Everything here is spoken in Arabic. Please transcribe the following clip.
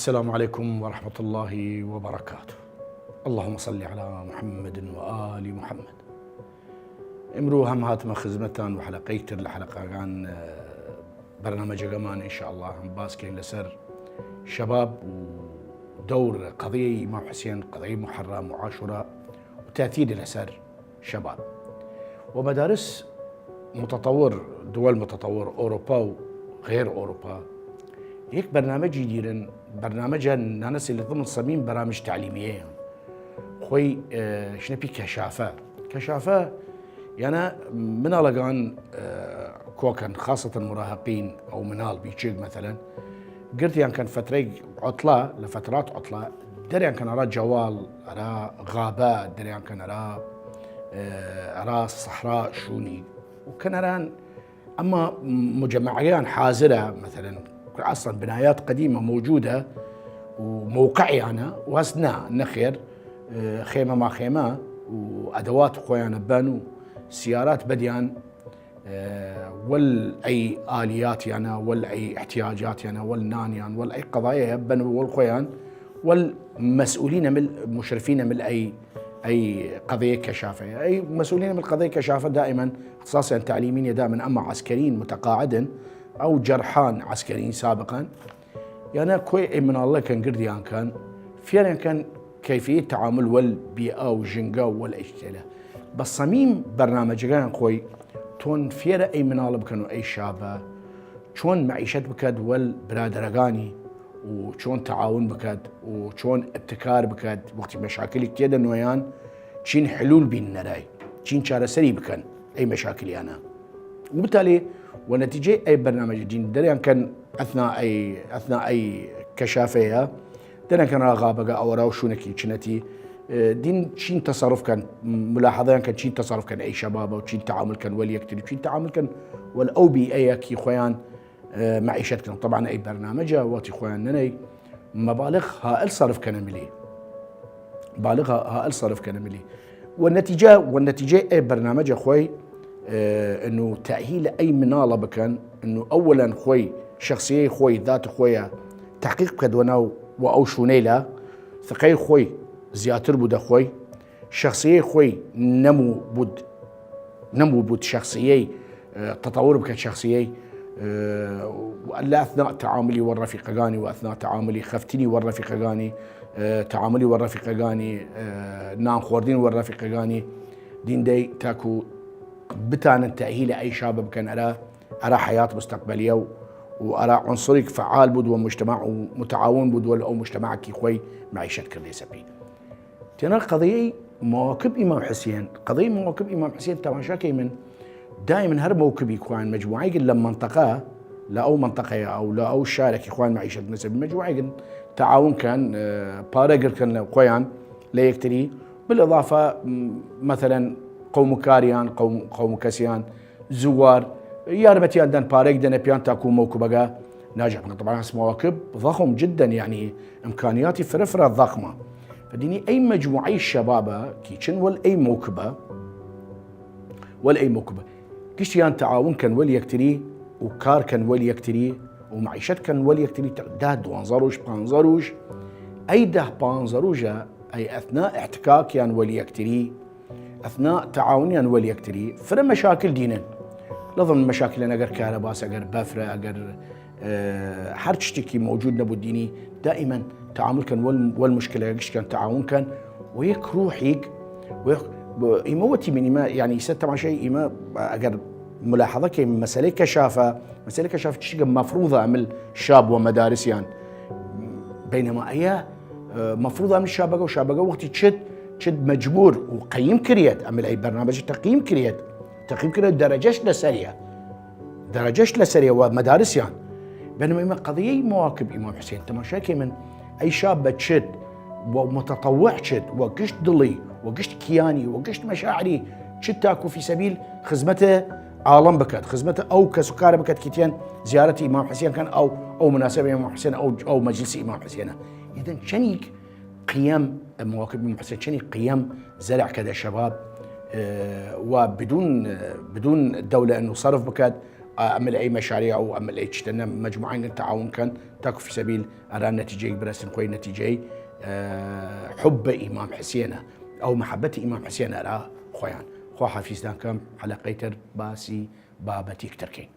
السلام عليكم ورحمة الله وبركاته. اللهم صل على محمد وآل محمد. امرو هم هاتما خزمتان وحلقيتر لحلقة عن برنامج كمان إن شاء الله هم باسكين لسر شباب ودور قضية إمام حسين، قضية محرم وعاشوراء وتأثير لسر شباب ومدارس متطور، دول متطور أوروبا وغير أوروبا. هيك برنامج يديرن برنامجها الناس اللي ضمن صميم برامج تعليمية خوي شنو بي كشافة يعني من لقان كوكن خاصة المراهقين أو منال بيتشيك مثلا قلت يعني كان فترة عطلة لفترات عطلة دري يعني كان أرى جوال أرى غابات دري يعني كان أرى الصحراء شوني وكان أرى أما مجمعيان حازرة مثلا أصلا بنايات قديمة موجودة وموقعي أنا وهسنا نخير خيمة مع خيمة وأدوات خويانا بانو سيارات بديان والأي آليات يعني والأي احتياجات يعني والنانيان والأي قضايا بنو والخويان والمسؤولين من المشرفين من أي قضية كشافة، أي مسؤولين من القضية كشافة دائما اختصاصا تعليميا دائما أما عسكريين متقاعدا أو جرحان عسكريين سابقا يعني كوي من الله كان قرديان كان فعلا كان كيفية تعامل والبيئة والجنقة والاشتلاء بس صميم برنامج كان خوي تون فيرا أي من الله بكانوا أي شابة شون معيشة بكد والبرادرقاني وشون تعاون بكد وشون ابتكار بكد وقت مشاكل كتير نويان شين حلول بين نراي شين شارة سري بكن أي مشاكل أنا وبالتالي ونتيجة أي برنامج دين دريان كان أثناء أي كشافية دريان كان غابة أو راوشونكي شنتي دين شين تصرف كان ملاحظة كان شين تصرف كان أي شباب أو شين تعامل كان ولي يكتري شين تعامل كان والأوبي أي كي خويان معيشة كان طبعا أي برنامج واتي خويان نني مبالغ هائل صرف كان ملي بالغ هائل صرف كان ملي والنتيجة أي برنامج خوي انه تأهيل اي مناله بكن انه اولا خوي شخصيه خوي ذات خويا تحقيق بكدوناو واو شونيلا ثقي خوي زياتر بود خوي شخصيه خوي نمو بود شخصيه تطور بك شخصيه ولا اثناء تعاملي والرفيقاني واثناء تعاملي خفتني والرفيقاني تعاملي والرفيقاني نام خوردين والرفيقاني دين دي تاكو بتانا التأهيل أي شاب كان أرى حياة مستقبلية وأرى عنصري فعال بود ومجتمع ومتعاون بود أو مجتمع كي خوي معيشة كرديسة بي تنا قضية مواكب إمام حسين قضية مواكب إمام حسين تماشاكي من دائما هر موكب يكون مجموعي لما منطقة لا أو منطقة أو لا أو شارك إخوان معيشة نسب مجموعي تعاون كان بارجر كان خويان لا يكتري بالإضافة مثلا قوم كاريان قوم كاسيان زوار يارمتيان دان باريك دان بيان تاكو موكبغا ناجح طبعا اسم مواكب ضخم جدا يعني امكانياتي فرفره ضخمه فديني اي مجموعي الشباب كيتشن والاي موكبه كيشيان تعاون كان ولي يكتري وكار كان ولي يكتري ومعيشت كان ولي يكتري داد وانزروش بانزروش اي ده بانزروجا اي اثناء احتكاك يان ولي يكتري اثناء تعاوني ان ولي يكتري فرم مشاكل دينا لضمن مشاكل انا اقر كهرباس اقر بفره اقر حر تشتكي موجود نبو الديني دائما تعامل كان والمشكله كان تعاون كان ويك روحيك يموتي من ما يعني ست مع شيء ما اقر ملاحظه كي مساله كشافه تشتكي مفروضه عمل شاب ومدارسيان بينما هي مفروضه عمل شابقه وقت تشد مجبور وقيم كريت عمل اي برنامج تقييم كريت درجش لسريه ومدارس يعني بينما قضيه مواكب امام حسين تماشاكي من اي شاب تشد ومتطوع تشد وقشت ضلي وقشت كياني وقشت مشاعري تشد تاكو في سبيل خدمته عالم بكت خدمته او كسكاره بكت كيتين زياره امام حسين كان او مناسبه امام حسين او مجلس امام حسين اذا شنيك قيم مواكب امام حسين شني قيم زرع كذا شباب وبدون الدوله انه صرف بكاد اعمل اي مشاريع او اعمل اي تشتنا مجموعه التعاون كان تاكو في سبيل ارى النتيجه برسم خوي نتيجه حب امام حسين او محبه امام حسين ارى خويان خو حفيظ دانكم حلقه باسي بابتي كتركين